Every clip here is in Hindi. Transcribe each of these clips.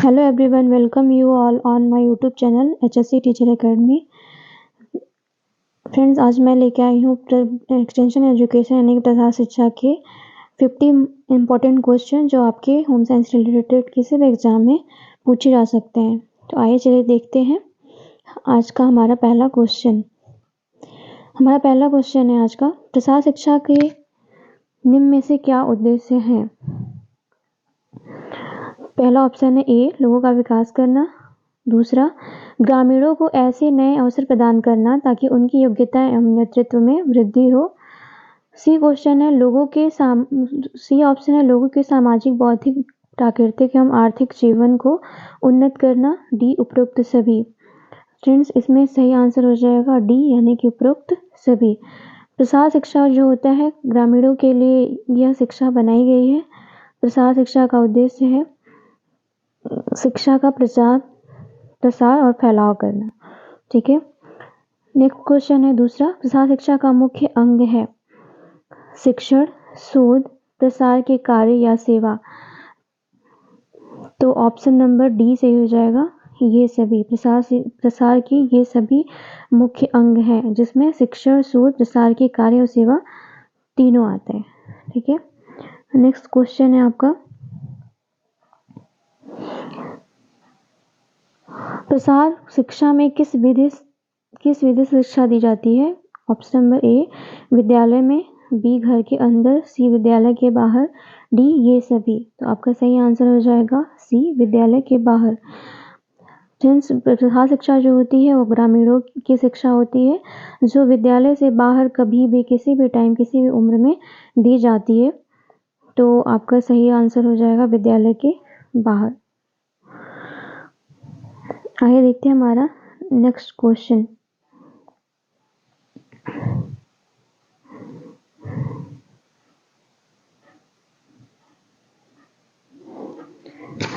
Hello everyone, welcome you all on my YouTube channel HSC teacher academy. Friends, आज मैं लेके आई हूँ एक्सटेंशन एजुकेशन यानी कि प्रसार शिक्षा के 50 इम्पोर्टेंट क्वेश्चन जो आपके होम साइंस रिलेटेड किसी भी एग्जाम में पूछे जा सकते हैं। तो आइए चलिए देखते हैं आज का हमारा पहला क्वेश्चन। हमारा पहला क्वेश्चन है आज का, प्रसार शिक्षा के निम्न में से क्या उद्देश्य हैं। पहला ऑप्शन है ए, लोगों का विकास करना। दूसरा, ग्रामीणों को ऐसे नए अवसर प्रदान करना ताकि उनकी योग्यता एवं नेतृत्व में वृद्धि हो। सी ऑप्शन है लोगों के सामाजिक, बौद्धिक, प्राकृतिक एवं आर्थिक जीवन को उन्नत करना। डी, उपरोक्त सभी। फ्रेंड्स, इसमें सही आंसर हो जाएगा डी यानी कि उपरोक्त सभी। प्रसार शिक्षा जो होता है ग्रामीणों के लिए यह शिक्षा बनाई गई है। प्रसार शिक्षा का उद्देश्य है शिक्षा का प्रसार और फैलाव करना। ठीक है। नेक्स्ट क्वेश्चन है दूसरा, प्रसार शिक्षा का मुख्य अंग है शिक्षण, शोध, प्रसार के कार्य या सेवा। तो ऑप्शन नंबर डी सही हो जाएगा, ये सभी। प्रसार की ये सभी मुख्य अंग हैं जिसमें शिक्षण, शोध, प्रसार के कार्य और सेवा तीनों आते हैं। ठीक है। नेक्स्ट क्वेश्चन है आपका, प्रसार शिक्षा में किस विधि से शिक्षा दी जाती है। ऑप्शन नंबर ए, विद्यालय में। बी, घर के अंदर। सी, विद्यालय के बाहर। डी, ये सभी। तो आपका सही आंसर हो जाएगा सी, विद्यालय के बाहर। फ्रेंड्स, प्रसार शिक्षा जो होती है वो ग्रामीणों की शिक्षा होती है जो विद्यालय से बाहर कभी भी, किसी भी टाइम, किसी भी उम्र में दी जाती है। तो आपका सही आंसर हो जाएगा विद्यालय के बाहर। आइए देखते हैं हमारा नेक्स्ट क्वेश्चन।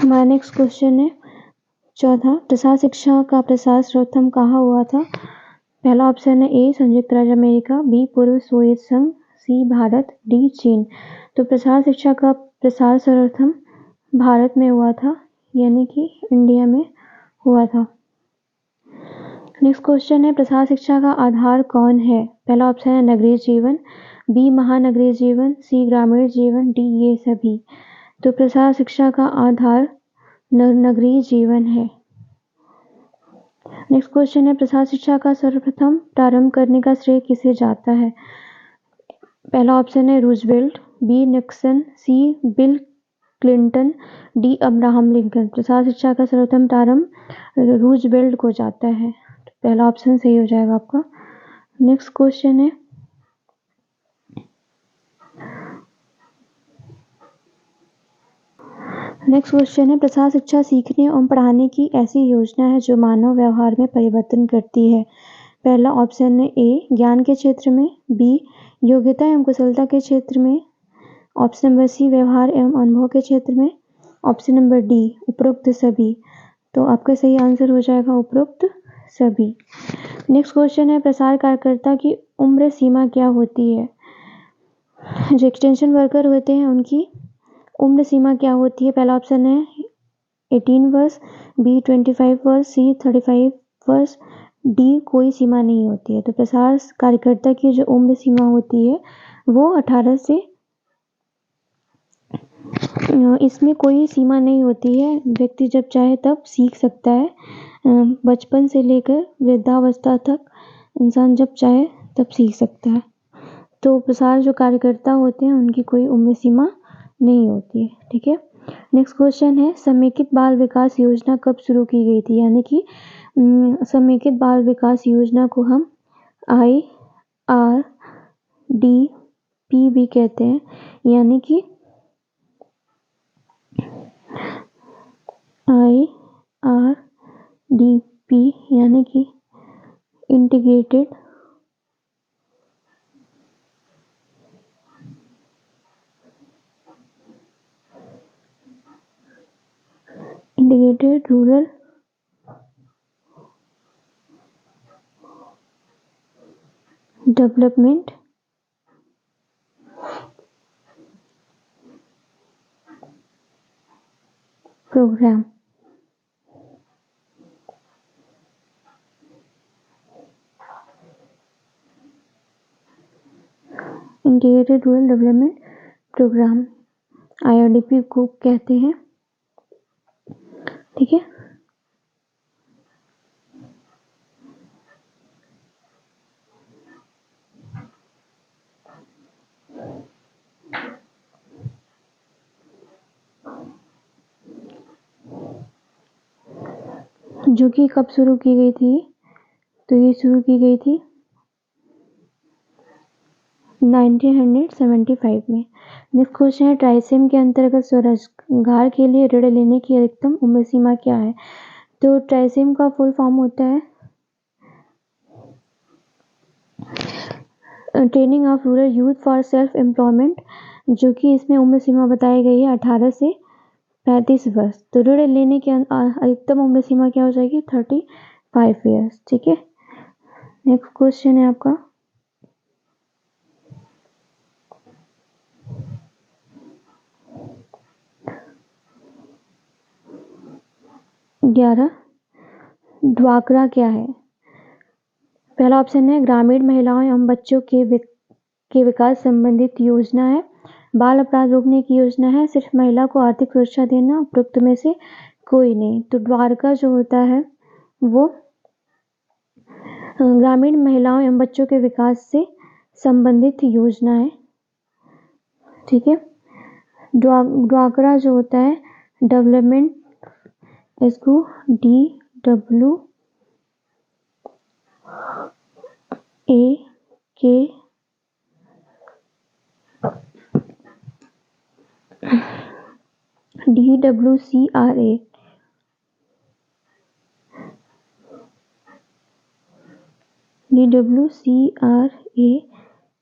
हमारा नेक्स्ट क्वेश्चन है चौथा, प्रसार शिक्षा का प्रसार सर्वप्रथम कहाँ हुआ था। पहला ऑप्शन है ए, संयुक्त राज्य अमेरिका। बी, पूर्व सोवियत संघ। सी, भारत। डी, चीन। तो प्रसार शिक्षा का प्रसार सर्वप्रथम भारत में हुआ था यानी कि इंडिया में हुआ था। नेक्स्ट क्वेश्चन है, प्रसार शिक्षा का आधार कौन है। पहला ऑप्शन है नगरीय जीवन। बी, महानगरीय जीवन। सी, ग्रामीण जीवन। डी, ये सभी। तो प्रसार शिक्षा का आधार नगरीय जीवन है। नेक्स्ट क्वेश्चन है, प्रसार शिक्षा का सर्वप्रथम प्रारंभ करने का श्रेय किसे जाता है। पहला ऑप्शन है Roosevelt. B, Nixon. C, Bill Clinton. D, Abraham Lincoln. प्रसार शिक्षा का सर्वप्रथम प्रारंभ रूजवेल्ट को जाता है। तो पहला ऑप्शन सही हो जाएगा आपका। नेक्स्ट क्वेश्चन है, प्रसार शिक्षा सीखने एवं पढ़ाने की ऐसी योजना है जो मानव व्यवहार में परिवर्तन करती है। पहला ऑप्शन है ए, ज्ञान के क्षेत्र में। बी, योग्यता एवं कुशलता के क्षेत्र में। ऑप्शन नंबर सी, व्यवहार एवं अनुभव के क्षेत्र में। ऑप्शन नंबर डी, उपरोक्त सभी। तो आपका सही आंसर हो जाएगा उपरोक्त सभी। नेक्स्ट क्वेश्चन है, प्रसार कार्यकर्ता की उम्र सीमा क्या होती है। जो एक्सटेंशन वर्कर होते हैं उनकी उम्र सीमा क्या होती है। पहला ऑप्शन है 18 वर्ष। बी, 25 वर्ष। सी, 35 वर्ष। डी, कोई सीमा नहीं होती है। तो प्रसार कार्यकर्ता की जो उम्र सीमा होती है वो 18 से, इसमें कोई सीमा नहीं होती है। व्यक्ति जब चाहे तब सीख सकता है। बचपन से लेकर वृद्धावस्था तक इंसान जब चाहे तब सीख सकता है। तो प्रसार जो कार्यकर्ता होते हैं उनकी कोई उम्र सीमा नहीं होती है। ठीक है। नेक्स्ट क्वेश्चन है, समेकित बाल विकास योजना कब शुरू की गई थी। यानी कि समेकित बाल विकास योजना को हम IRDP भी कहते हैं। यानी कि IRDP यानी कि integrated rural development programme. Integrated rural development programme, IRDP को कहते हैं। ठीक है, जो कि कब शुरू की गई थी? तो ये शुरू की गई थी 1975 में। नेक्स्ट क्वेश्चन है, ट्राइसेम के अंतर्गत स्वरोजगार के लिए ऋण लेने की अधिकतम उम्र सीमा क्या है? तो ट्राइसेम का फुल फॉर्म होता है training of rural youth for self employment, जो कि इसमें उम्र सीमा बताई गई है 18 से 35 वर्ष। तो ऋण लेने की अधिकतम उम्र सीमा क्या हो जाएगी? 35 ईयर्स। ठीक है, नेक्स्ट क्वेश्चन है आपका 11, ड्वाक्रा क्या है? पहला ऑप्शन है ग्रामीण महिलाओं एवं बच्चों के विकास संबंधित योजना है, बाल अपराध रोकने की योजना है, सिर्फ महिला को आर्थिक सुरक्षा देना, उपरोक्त में से कोई नहीं। तो ड्वाक्रा जो होता है वो ग्रामीण महिलाओं एवं बच्चों के विकास से संबंधित योजना है। ठीक है, ड्वाक्रा जो होता है डेवलपमेंट, इसको DWAK DWCRA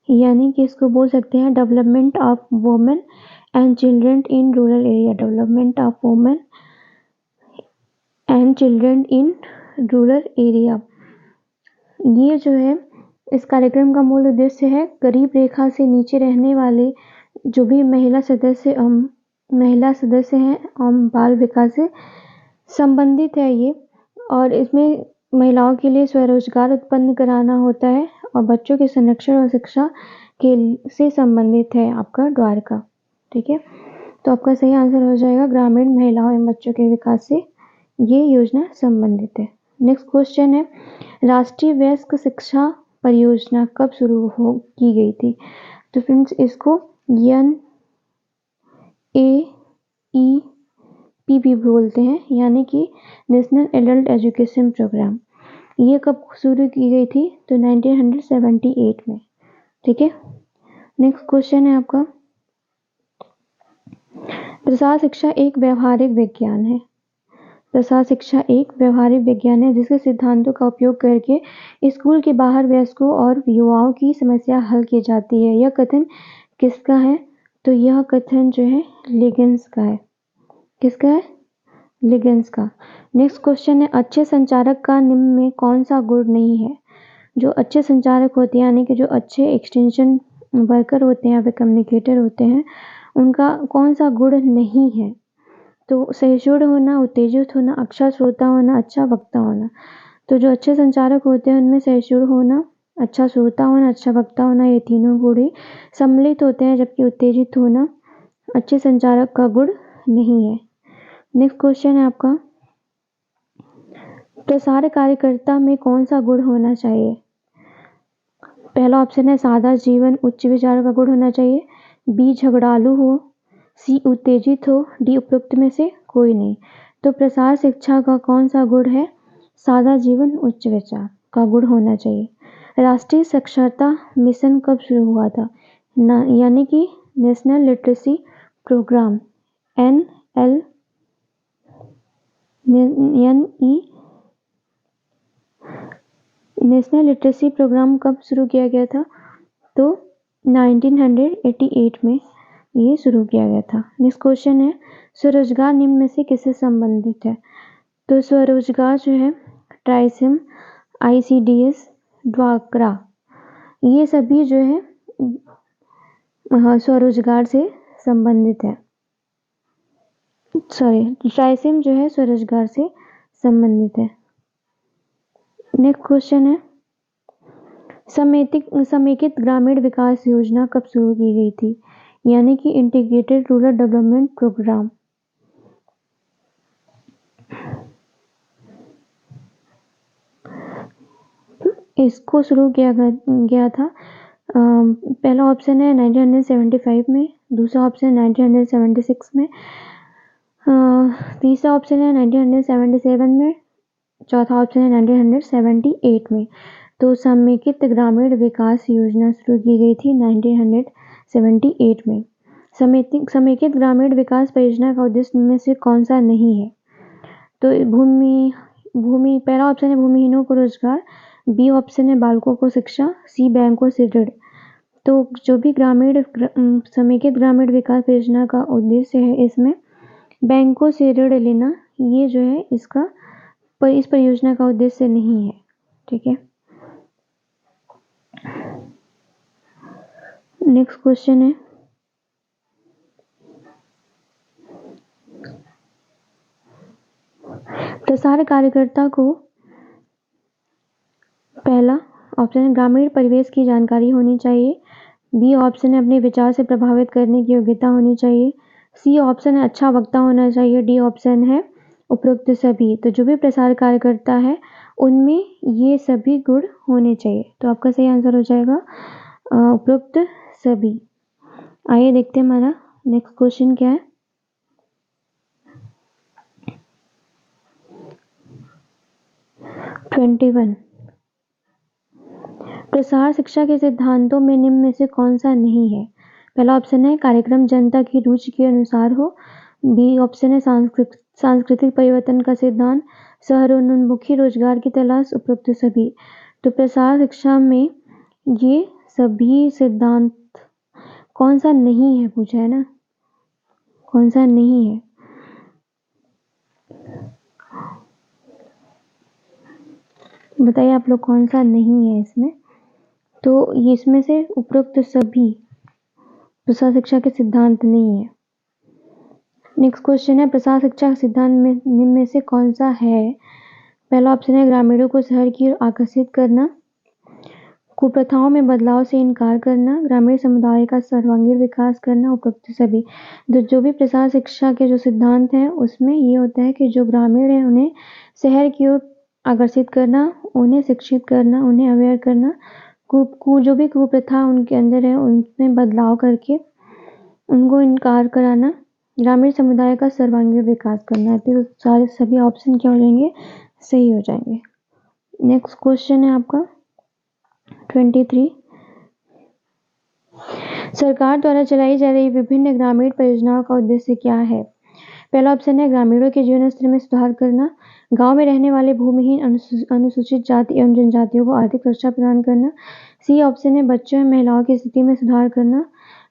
यानी कि इसको बोल सकते हैं development of women and children in rural area, development of women and children in rural area. ये जो है इस कार्यक्रम का मूल उद्देश्य है गरीब रेखा से नीचे रहने वाले जो भी महिला सदस्य हैं बाल विकास से संबंधित है ये, और इसमें महिलाओं के लिए स्वरोजगार उत्पन्न कराना होता है और बच्चों के संरक्षण और शिक्षा के से संबंधित है आपका ड्वाक्रा। ठीक है, तो आपका सही आंसर हो जाएगा ग्रामीण महिलाओं एवं बच्चों के विकास से ये योजना संबंधित है। नेक्स्ट क्वेश्चन है, राष्ट्रीय वयस्क शिक्षा परियोजना कब शुरू की गई थी? तो फ्रेंड्स इसको NAEP भी बोलते हैं, यानी कि नेशनल एडल्ट एजुकेशन प्रोग्राम। ये कब शुरू की गई थी? तो 1978 में। ठीक है, नेक्स्ट क्वेश्चन है आपका, प्रसार शिक्षा एक व्यवहारिक विज्ञान है। प्रसार शिक्षा एक व्यवहारिक विज्ञान है जिसके सिद्धांतों का उपयोग करके स्कूल के बाहर वयस्कों और युवाओं की समस्या हल की जाती है। यह कथन किसका है? तो यह कथन जो है लिगिंस का है। किसका है? लिगिंस का। नेक्स्ट क्वेश्चन है, अच्छे संचारक का निम्न में कौन सा गुण नहीं है? जो अच्छे संचारक होते हैं यानी कि जो अच्छे एक्सटेंशन वर्कर होते हैं या फिर कम्युनिकेटर होते हैं, उनका कौन सा गुण नहीं है? तो सहिष्णु होना, उत्तेजित होना, अच्छा श्रोता होना, अच्छा वक्ता होना। तो जो अच्छे संचारक होते हैं उनमें सहिष्णु होना, अच्छा श्रोता होना, अच्छा वक्ता होना, ये तीनों गुण ही सम्मिलित होते हैं, जबकि उत्तेजित होना अच्छे संचारक का गुण नहीं है। नेक्स्ट क्वेश्चन है आपका, प्रसार कार्यकर्ता में कौन सा गुण होना चाहिए? पहला ऑप्शन है सादा जीवन, उच्च विचारों का गुण होना चाहिए, बी झगड़ालू हो, सी उत्तेजित हो, डी उपरोक्त में से कोई नहीं। तो प्रसार शिक्षा का कौन सा गुण है? सादा जीवन, उच्च विचार का गुण होना चाहिए। राष्ट्रीय साक्षरता मिशन कब शुरू हुआ था? यानी कि national literacy programme, national literacy programme कब शुरू किया गया था? तो 1988 में ये शुरू किया गया था। नेक्स्ट क्वेश्चन है, स्वरोजगार निम्न में से किससे संबंधित है? तो स्वरोजगार जो है ट्राइसेम, ICDS, ड्वाक्रा, ये सभी जो है स्वरोजगार से संबंधित है। ट्राइसेम जो है स्वरोजगार से संबंधित है। नेक्स्ट क्वेश्चन है, समेकित ग्रामीण विकास योजना कब शुरू की गई थी, यानी कि इंटीग्रेटेड रूरल डेवलपमेंट प्रोग्राम। इसको शुरू किया गया था, पहला ऑप्शन है 1975 में, दूसरा ऑप्शन 1976 में, तीसरा ऑप्शन है 1977 में, चौथा ऑप्शन है 1978 में। तो समेकित ग्रामीण विकास योजना शुरू की गई थी 1978 में। समेकित ग्रामीण विकास परियोजना का उद्देश्य इनमें से कौन सा नहीं है? तो भूमि पहला ऑप्शन है भूमिहीनों को रोजगार, बी ऑप्शन है बालकों को शिक्षा, सी बैंकों से ऋण। तो जो भी समेकित ग्रामीण विकास योजना का उद्देश्य है, इसमें बैंकों से ऋण लेना, ये जो है इस परियोजना का उद्देश्य नहीं है। ठीक है, नेक्स्ट क्वेश्चन है, प्रसार कार्यकर्ता को पहला ऑप्शन है ग्रामीण परिवेश की जानकारी होनी चाहिए, बी ऑप्शन है अपने विचार से प्रभावित करने की योग्यता होनी चाहिए, सी ऑप्शन है अच्छा वक्ता होना चाहिए, डी ऑप्शन है उपरोक्त सभी। तो जो भी प्रसार कार्यकर्ता है उनमें ये सभी गुण होने चाहिए। तो आपका सही आंसर हो जाएगा उपरोक्त सभी। आइए देखते हैं हमारा नेक्स्ट क्वेश्चन क्या है। प्रसार शिक्षा के सिद्धांतों में निम्न में से कौन सा नहीं है? पहला ऑप्शन है कार्यक्रम जनता की रुचि के अनुसार हो, बी ऑप्शन है सांस्कृतिक परिवर्तन का सिद्धांत, शहरोन्मुखी रोजगार की तलाश, उपरोक्त सभी। तो प्रसार शिक्षा में ये सभी सिद्धांत कौन सा नहीं है पूछा है ना, कौन सा नहीं है? बताइए आप लोग कौन सा नहीं है इसमें? तो ये इसमें से उपरोक्त सभी प्रसार शिक्षा के सिद्धांत नहीं है। नेक्स्ट क्वेश्चन है, प्रसार शिक्षा के सिद्धांत में निम्न में से कौन सा है? पहला ऑप्शन है ग्रामीणों को शहर की ओर आकर्षित करना, कुप्रथाओं में बदलाव से इनकार करना, ग्रामीण समुदाय का सर्वांगीण विकास करना, उपरोक्त सभी। जो भी प्रसार शिक्षा के जो सिद्धांत हैं उसमें ये होता है कि जो ग्रामीण है उन्हें शहर की ओर आकर्षित करना, उन्हें शिक्षित करना, उन्हें अवेयर करना, जो भी कुप्रथा उनके अंदर है उनमें बदलाव करके उनको इनकार कराना, ग्रामीण समुदाय का सर्वांगीण विकास करना। तो सारे सभी ऑप्शन क्या हो जाएंगे? सही हो जाएंगे। नेक्स्ट क्वेश्चन है आपका 23, सरकार द्वारा चलाई जा रही विभिन्न ग्रामीण परियोजनाओं का उद्देश्य क्या है? पहला ऑप्शन है ग्रामीणों के जीवन स्तर में सुधार करना, गांव में रहने वाले भूमिहीन अनुसूचित जाति एवं जनजातियों को आर्थिक सुरक्षा प्रदान करना, सी ऑप्शन है बच्चों एवं महिलाओं की स्थिति में सुधार करना,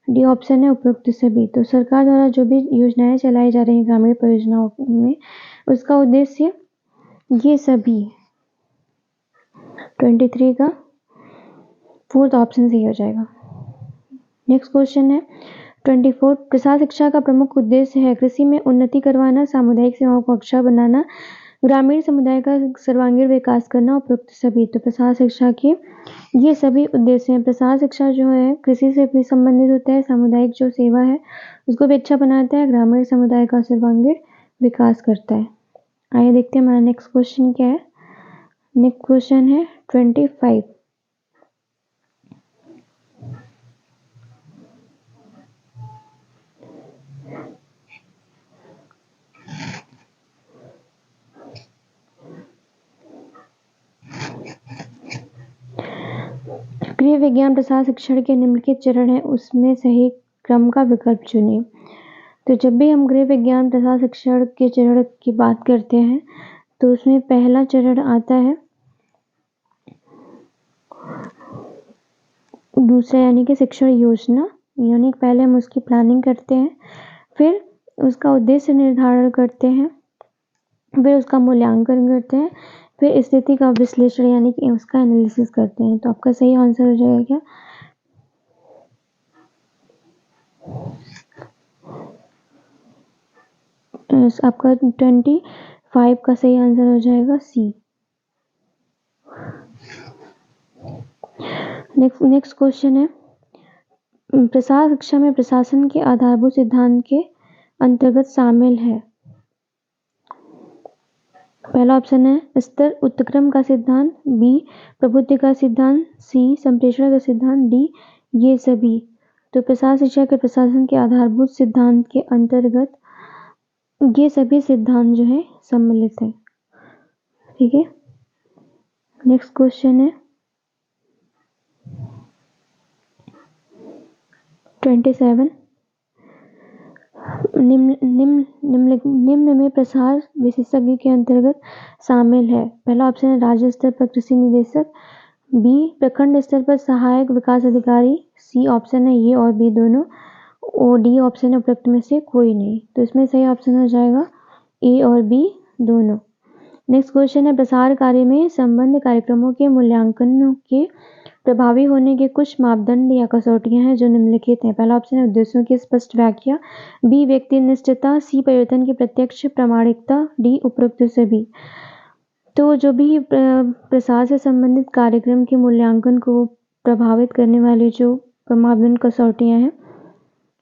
डी ऑप्शन है उपरोक्त सभी। तो सरकार द्वारा जो भी योजनाएं चलाई जा रही हैं ग्रामीण परियोजनाओं में, उसका उद्देश्य ये सभी 23 का फोर्थ ऑप्शन सही हो जाएगा। नेक्स्ट क्वेश्चन है 24, प्रसार शिक्षा का प्रमुख उद्देश्य है कृषि में उन्नति करवाना, सामुदायिक सेवाओं को अक्षर बनाना, ग्रामीण समुदाय का सर्वांगीण विकास करना, उपरोक्त सभी। तो प्रसार शिक्षा के ये सभी उद्देश्य हैं। प्रसार शिक्षा जो है कृषि से भी संबंधित होता है, सामुदायिक जो सेवा है उसको भी अच्छा बनाता है, ग्रामीण समुदाय का सर्वांगीण विकास करता है। आइए देखते हैं हमारा नेक्स्ट क्वेश्चन क्या है। नेक्स्ट क्वेश्चन है 25, गृह विज्ञान प्रसार शिक्षण के निम्नलिखित चरण है, उसमें सही क्रम का विकल्प चुनें। तो जब भी हम गृह विज्ञान प्रसार शिक्षण के चरण की बात करते हैं तो उसमें पहला चरण आता है दूसरा, यानी कि शिक्षण योजना, यानी पहले हम उसकी प्लानिंग करते हैं, फिर उसका उद्देश्य निर्धारण करते हैं, फिर उसका मूल्यांकन करते हैं, फिर स्थिति का विश्लेषण यानी कि उसका एनालिसिस करते हैं। तो आपका सही आंसर हो जाएगा क्या? आपका 25 का सही आंसर हो जाएगा सी। नेक्स्ट क्वेश्चन है, प्रसार शिक्षा में प्रशासन के आधारभूत सिद्धांत के अंतर्गत शामिल है। पहला ऑप्शन है स्तर उत्क्रम का सिद्धांत, बी प्रभुत्व का सिद्धांत, सी संप्रेषण का सिद्धांत, डी ये सभी। तो प्रसार शिक्षा के प्रशासन के आधारभूत सिद्धांत के अंतर्गत ये सभी सिद्धांत जो है सम्मिलित है। ठीक है। नेक्स्ट क्वेश्चन है 27, निम्न में प्रसार विशेषज्ञ के अंतर्गत शामिल है। पहला ऑप्शन है राज्य स्तर पर कृषि निदेशक, बी प्रखंड स्तर पर सहायक विकास अधिकारी, सी ऑप्शन है ये और बी दोनों, और डी ऑप्शन है उपरोक्त में से कोई नहीं। तो इसमें सही ऑप्शन हो जाएगा ए और बी दोनों। नेक्स्ट क्वेश्चन है, प्रसार कार्य में संबंध कार्यक्रमों के मूल्यांकन के प्रभावी होने के कुछ मापदंड या कसौटियां हैं जो निम्नलिखित हैं। पहला ऑप्शन है उद्देश्यों की स्पष्ट व्याख्या, बी व्यक्तिनिष्ठता, सी परिवर्तन की प्रत्यक्ष प्रामाणिकता, डी उपरोक्त सभी। तो जो भी प्रसार से संबंधित कार्यक्रम के मूल्यांकन को प्रभावित करने वाली जो मापदंड कसौटियां हैं,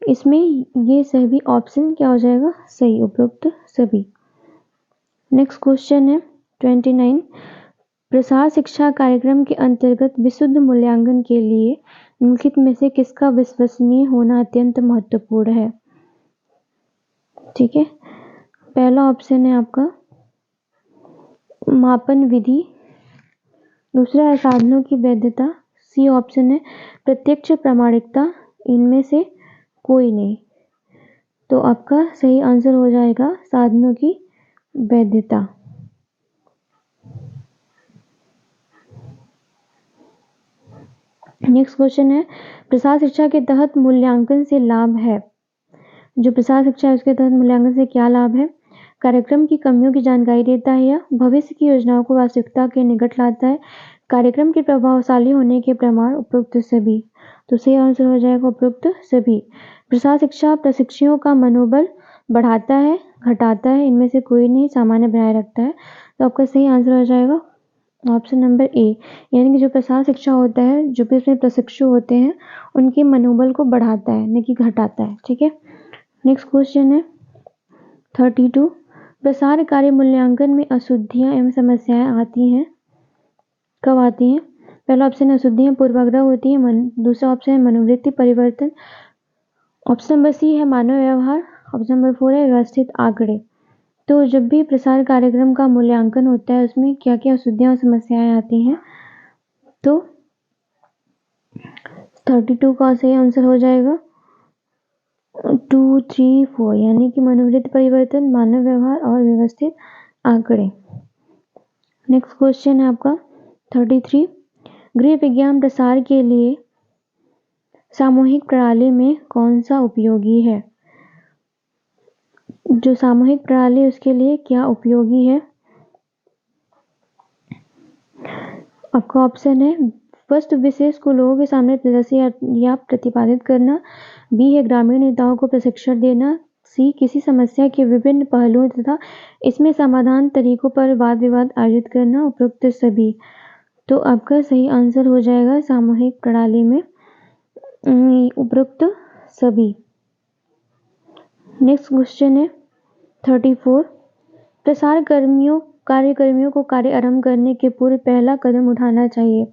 इसमें ये सभी ऑप्शन क्या हो जाएगा, सही, उपरोक्त सभी। नेक्स्ट क्वेश्चन है 29, प्रसार शिक्षा कार्यक्रम के अंतर्गत विशुद्ध मूल्यांकन के लिए निम्नलिखित में से किसका विश्वसनीय होना अत्यंत महत्वपूर्ण है। ठीक है। पहला ऑप्शन है आपका मापन विधि, दूसरा है साधनों की वैधता, सी ऑप्शन है प्रत्यक्ष प्रामाणिकता, इनमें से कोई नहीं। तो आपका सही आंसर हो जाएगा साधनों की वैधता। नेक्स्ट क्वेश्चन है, प्रसार शिक्षा के तहत मूल्यांकन से लाभ है। जो प्रसार शिक्षा है उसके तहत मूल्यांकन से क्या लाभ है, कार्यक्रम की कमियों की जानकारी देता है या भविष्य की योजनाओं को वास्तविकता के निकट लाता है, कार्यक्रम के प्रभावशाली होने के प्रमाण, उपरोक्त सभी। तो सही आंसर हो जाएगा उपरोक्त सभी। प्रसार शिक्षा प्रशिक्षुओं का मनोबल बढ़ाता है, घटाता है, इनमें से कोई नहीं, सामान्य बनाए रखता है। तो आपका सही आंसर हो जाएगा ऑप्शन नंबर ए, यानी कि जो प्रसार शिक्षा होता है, जो भी उसमें प्रशिक्षु होते हैं उनके मनोबल को बढ़ाता है, न कि घटाता है। ठीक है। नेक्स्ट क्वेश्चन है 32, प्रसार कार्य मूल्यांकन में अशुद्धियां एवं समस्याएं आती हैं, कब आती हैं। पहला ऑप्शन है अशुद्धियां पूर्वाग्रह होती है, दूसरा ऑप्शन है मनोवृत्ति परिवर्तन, ऑप्शन नंबर सी है मानव व्यवहार, ऑप्शन नंबर 4 है व्यवस्थित आंकड़े। तो जब भी प्रसार कार्यक्रम का मूल्यांकन होता है उसमें क्या क्या अशुद्धियां और समस्याएं आती हैं। तो 32 का सही आंसर हो जाएगा 2, 3, 4, यानी कि मनोवृत्ति परिवर्तन, मानव व्यवहार और व्यवस्थित आंकड़े। नेक्स्ट क्वेश्चन है आपका 33, गृह विज्ञान प्रसार के लिए सामूहिक प्रणाली में कौन सा उपयोगी है। जो सामूहिक प्रणाली उसके लिए क्या उपयोगी है। आपका ऑप्शन है वस्तु विशेष को लोगों के सामने प्रदर्शित या प्रतिपादित करना, बी है ग्रामीण नेताओं को प्रशिक्षण देना, सी किसी समस्या के विभिन्न पहलुओं तथा इसमें समाधान तरीकों पर वाद विवाद आयोजित करना, उपरोक्त सभी। तो आपका सही आंसर हो जाएगा सामूहिक प्रणाली में उपरोक्त सभी। नेक्स्ट क्वेश्चन है 34, प्रसार कार्यकर्मियों को कार्य आरंभ करने के पूर्व पहला कदम उठाना चाहिए।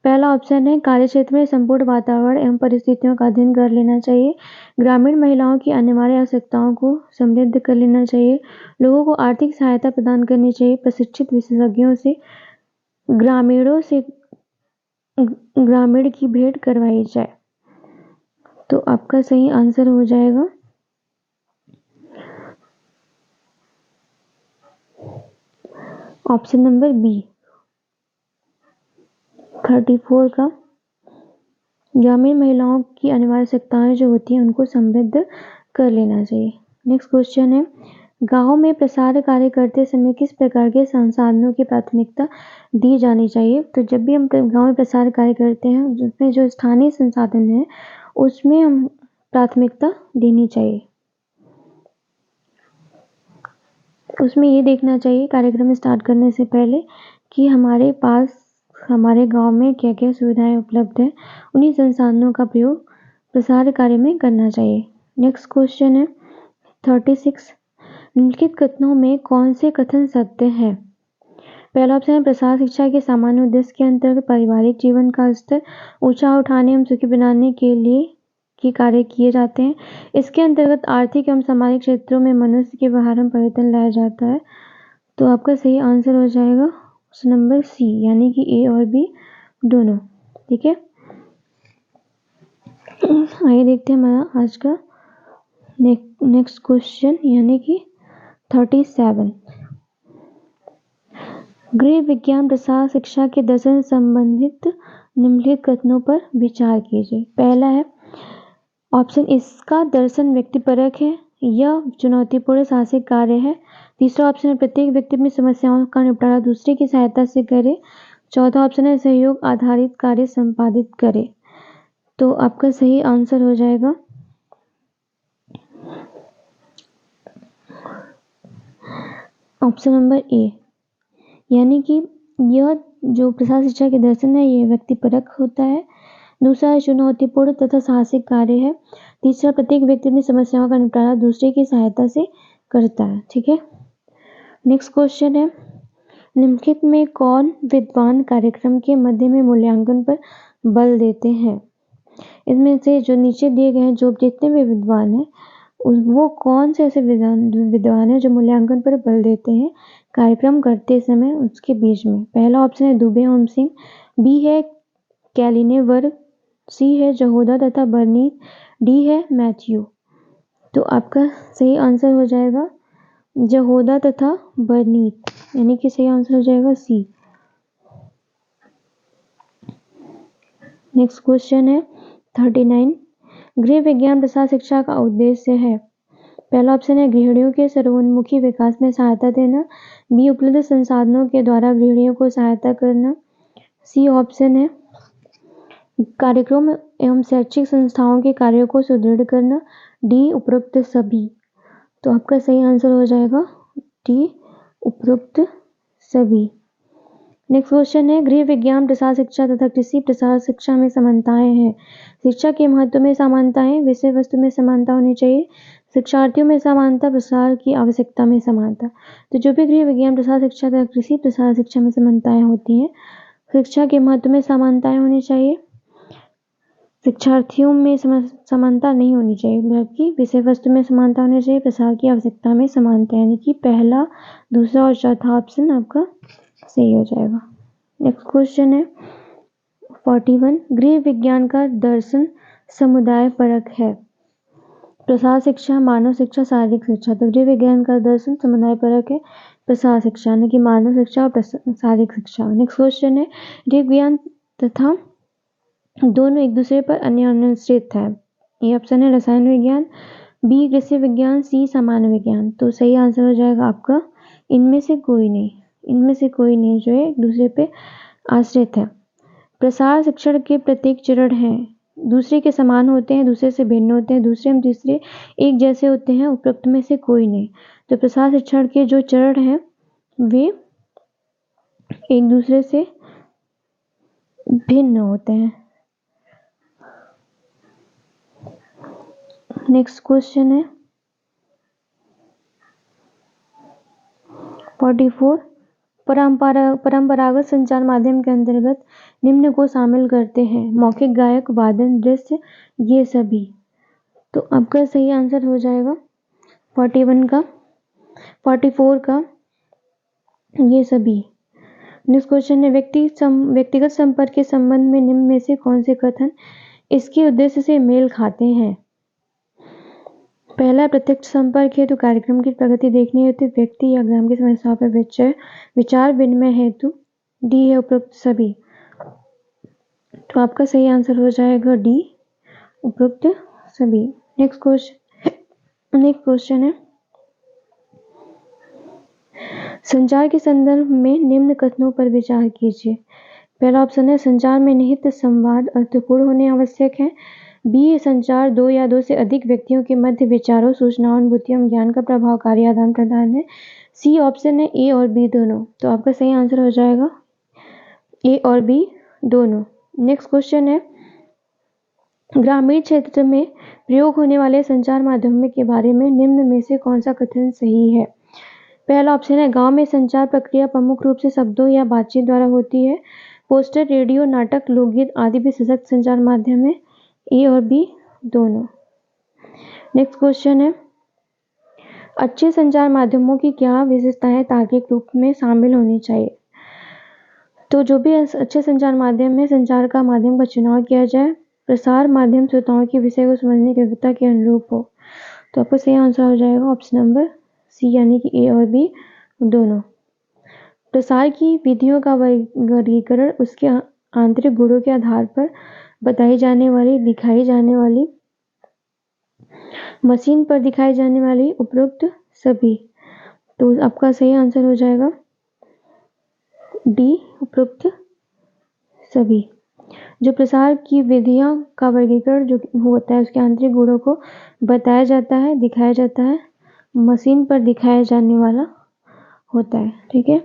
पहला ऑप्शन है कार्य क्षेत्र में संपूर्ण वातावरण एवं परिस्थितियों का अध्ययन कर लेना चाहिए, ग्रामीण महिलाओं की अनिवार्य आवश्यकताओं को समृद्ध कर लेना चाहिए, लोगों को आर्थिक सहायता प्रदान करनी चाहिए, प्रशिक्षित विशेषज्ञों से ग्रामीण की भेंट करवाई जाए। तो आपका सही आंसर हो जाएगा ऑप्शन नंबर बी 34 का, ग्रामीण महिलाओं की अनिवार्य आवश्यकताएं जो होती हैं उनको समृद्ध कर लेना चाहिए। नेक्स्ट क्वेश्चन है, गांव में प्रसार कार्य करते समय किस प्रकार के संसाधनों की प्राथमिकता दी जानी चाहिए। तो जब भी हम गांव में प्रसार कार्य करते हैं उसमें जो स्थानीय संसाधन है उसमें हम प्राथमिकता देनी चाहिए। उसमें ये देखना चाहिए कार्यक्रम स्टार्ट करने से पहले कि हमारे पास हमारे गांव में क्या क्या सुविधाएं उपलब्ध है, उन्हीं संसाधनों का प्रयोग प्रसार कार्य में करना चाहिए। नेक्स्ट क्वेश्चन है 36, निम्नलिखित कथनों में कौन से कथन सत्य है? पहला ऑप्शन है प्रसार शिक्षा के सामान्य उद्देश्य के अंतर्गत पारिवारिक जीवन का स्तर ऊंचा उठाने एवं सुखी बनाने के लिए के कार्य किए जाते हैं। इसके अंतर्गत आर्थिक एवं सामाजिक क्षेत्रों में मनुष्य के व्यवहार में परिवर्तन लाया जाता है। तो आपका सही आंसर हो जाएगा ऑप्शन नंबर सी, यानी कि ए और बी दोनों। ठीक है, आइए देखते हैं हमारा आज का नेक्स्ट क्वेश्चन, यानी कि 37, गृह विज्ञान प्रसार शिक्षा के दर्शन संबंधित निम्नलिखित कथनों पर विचार कीजिए। पहला है ऑप्शन, इसका दर्शन व्यक्तिपरक है, यह चुनौतीपूर्ण साहसिक कार्य है। तीसरा ऑप्शन है प्रत्येक व्यक्ति अपनी समस्याओं का निपटारा दूसरे की सहायता से करे। चौथा ऑप्शन है सहयोग आधारित कार्य संपादित करे। तो आपका सही आंसर हो जाएगा ऑप्शन नंबर ए, यानी कि यह जो प्रसार शिक्षा के दर्शन है ये व्यक्तिपरक होता है। दूसरा चुनौतीपूर्ण तथा साहसिक कार्य है। तीसरा प्रत्येक व्यक्ति अपनी समस्याओं का निपटारा दूसरे की सहायता से करता है। ठीक है, नेक्स्ट क्वेश्चन है निम्नलिखित में कौन विद्वान कार्यक्रम के मध्य में मूल्यांकन पर बल देते हैं? इसमें से जो नीचे दिए गए हैं जो जितने भी विद्वान हैं वो कौन से ऐसे विद्वान हैं जो मूल्यांकन पर बल देते हैं कार्यक्रम करते समय उसके बीच में? पहला ऑप्शन है दुबे ओम सिंह, बी है कैलिने वर्ग, सी है जहोदा तथा बर्नी, डी है मैथ्यू। तो आपका सही आंसर हो जाएगा जहोदा तथा बर्नीत, यानी कि सही आंसर हो जाएगा सी। नेक्स्ट क्वेश्चन है 39, गृह विज्ञान प्रसार शिक्षा का उद्देश्य है। पहला ऑप्शन है गृहिणियों के सर्वोन्मुखी विकास में सहायता देना, बी उपलब्ध संसाधनों के द्वारा गृहिणियों को सहायता करना, सी ऑप्शन है कार्यक्रम एवं शैक्षिक संस्थाओं के कार्यों को सुदृढ़ करना, डी उपरोक्त सभी। तो आपका सही आंसर हो जाएगा डी उपरोक्त सभी। नेक्स्ट क्वेश्चन है गृह विज्ञान प्रसार शिक्षा तथा कृषि प्रसार शिक्षा में समानताएं हैं। शिक्षा के महत्व में समानताएं, विषय वस्तु में समानता होनी चाहिए, शिक्षार्थियों में समानता, प्रसार की आवश्यकता में समानता। तो जो भी गृह विज्ञान प्रसार शिक्षा तथा कृषि प्रसार शिक्षा में समानताएं होती हैं, शिक्षा के महत्व में समानताएं होनी चाहिए, शिक्षार्थियों में समानता नहीं होनी चाहिए, बल्कि विषय वस्तु में समानता होनी चाहिए, प्रसार की आवश्यकता में समानता, यानी कि पहला, दूसरा और चौथा ऑप्शन आपका सही हो जाएगा। नेक्स्ट क्वेश्चन है 41, गृह विज्ञान का दर्शन समुदाय परक है। प्रसार शिक्षा, मानव शिक्षा, शारीरिक शिक्षा। तो गृह विज्ञान का दर्शन समुदाय परक है, प्रसार शिक्षा यानी कि मानव शिक्षा और शारीरिक शिक्षा। नेक्स्ट क्वेश्चन है गृह विज्ञान तथा दोनों एक दूसरे पर अन्योन्याश्रित है। ये ऑप्शन है रसायन विज्ञान, बी कृषि विज्ञान, सी सामान्य विज्ञान। तो सही आंसर हो जाएगा आपका इनमें से कोई नहीं जो है एक दूसरे पे आश्रित है। प्रसार शिक्षण के प्रत्येक चरण हैं दूसरे के समान होते हैं, दूसरे से भिन्न होते हैं, दूसरे एवं तीसरे एक जैसे होते हैं, उपरोक्त में से कोई नहीं। तो प्रसार शिक्षण के जो चरण हैं वे एक दूसरे से भिन्न होते हैं। नेक्स्ट क्वेश्चन है 44, परंपरागत संचार माध्यम के अंतर्गत निम्न को शामिल करते हैं मौखिक, गायक, वादन, दृश्य, ये सभी। तो आपका सही आंसर हो जाएगा 41 का 44 का ये सभी। नेक्स्ट क्वेश्चन है व्यक्तिगत संपर्क के संबंध में निम्न में से कौन से कथन इसके उद्देश्य से मेल खाते हैं? पहला, प्रत्यक्ष संपर्क हेतु कार्यक्रम की प्रगति देखने हेतु व्यक्ति या ग्राम की समस्याओं पर विचार विनिमय हेतु, डी है उपरोक्त सभी। तो आपका सही आंसर हो जाएगा डी उपरोक्त सभी। नेक्स्ट क्वेश्चन है संचार के संदर्भ में निम्न कथनों पर विचार कीजिए। पहला ऑप्शन है संचार में निहित संवाद अर्थपूर्ण होने आवश्यक है, बी संचार दो या दो से अधिक व्यक्तियों के मध्य विचारों, सूचनाओं, अनुभूतियों, ज्ञान का प्रभावकारी आदान प्रदान है, सी ऑप्शन है ए और बी दोनों। तो आपका सही आंसर हो जाएगा ए और बी दोनों। नेक्स्ट क्वेश्चन है, ग्रामीण क्षेत्र में प्रयोग होने वाले संचार माध्यमों के बारे में निम्न में से कौन सा कथन सही है? पहला ऑप्शन है, गांव में संचार प्रक्रिया प्रमुख रूप से शब्दों या बातचीत द्वारा होती है। पोस्टर, रेडियो, नाटक, लोकगीत आदि भी सशक्त संचार माध्यम है। ए और बी दोनों। नेक्स्ट क्वेश्चन है, अच्छे संचार माध्यमों की क्या विशेषताएं तार्किक रूप में शामिल होनी चाहिए? तो जो भी अच्छे संचार माध्यम में संचार का माध्यम का चुनाव किया जाए, प्रसार माध्यम श्रोताओं के विषय को समझने की योग्यता के अनुरूप हो। तो आपका सही आंसर हो जाएगा ऑप्शन नंबर सी, यानी कि ए और बी दोनों। प्रसार की विधियों का वर्गीकरण उसके आंतरिक गुणों के आधार पर बताई जाने वाली, दिखाई जाने वाली, मशीन पर दिखाई जाने वाली उपरोक्त सभी। तो आपका सही आंसर हो जाएगा डी, उपरोक्त सभी। जो प्रसार की विधियों का वर्गीकरण जो होता है उसके आंतरिक गुणों को बताया जाता है, दिखाया जाता है, मशीन पर दिखाया जाने वाला होता है। ठीक है,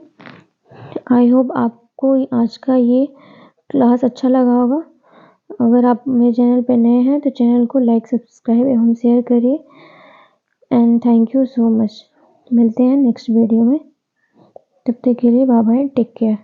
आई होप आपको आज का ये क्लास अच्छा लगा होगा। अगर आप मेरे चैनल पे नए हैं तो चैनल को लाइक, सब्सक्राइब एवं शेयर करिए। And thank you so much. मिलते हैं नेक्स्ट वीडियो में, तब तक के लिए बाय बाय, टेक केयर।